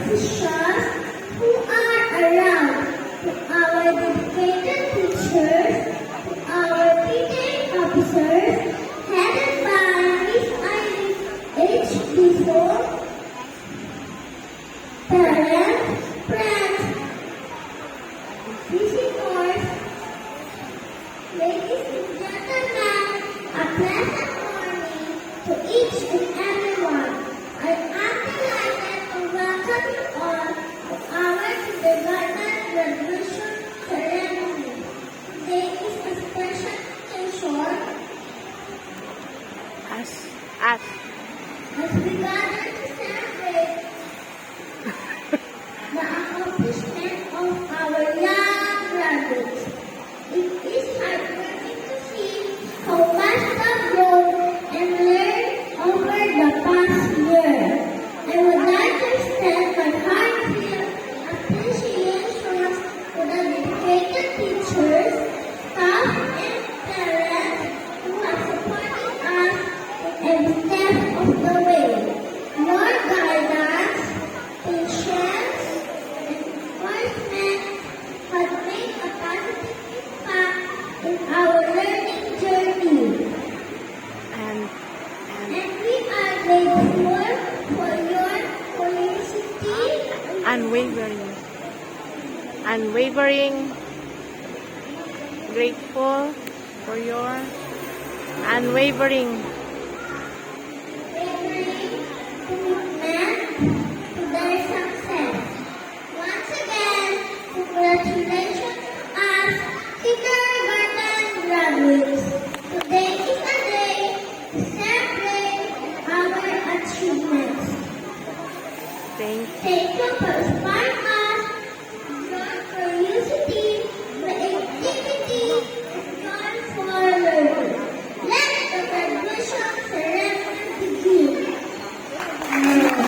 officials who are around, to our dedicated teachers, to our PTA officers, headed by Miss Iris H. Before, parents, friends, visitors, ladies and gentlemen, a pleasant morning to each and everyone. I am delighted to welcome you all to our kindergarten graduation ceremony. Today is a special occasion As as we gather to celebrate the accomplishment of our young graduates. It is heartwarming to see how much have grown and learned over the past year. I would like to extend my heartfelt appreciation to the dedicated teachers, staff, and parents who have supported us in every step of the way. Your guidance, patience, and encouragement have made a positive impact in our learning journey. and And we are grateful for your curiosity, unwavering grateful for your unwavering commitment to their success. Once again, congratulations as kindergarten graduates. Today is a day to celebrate our achievements. thank Thank you for inspiring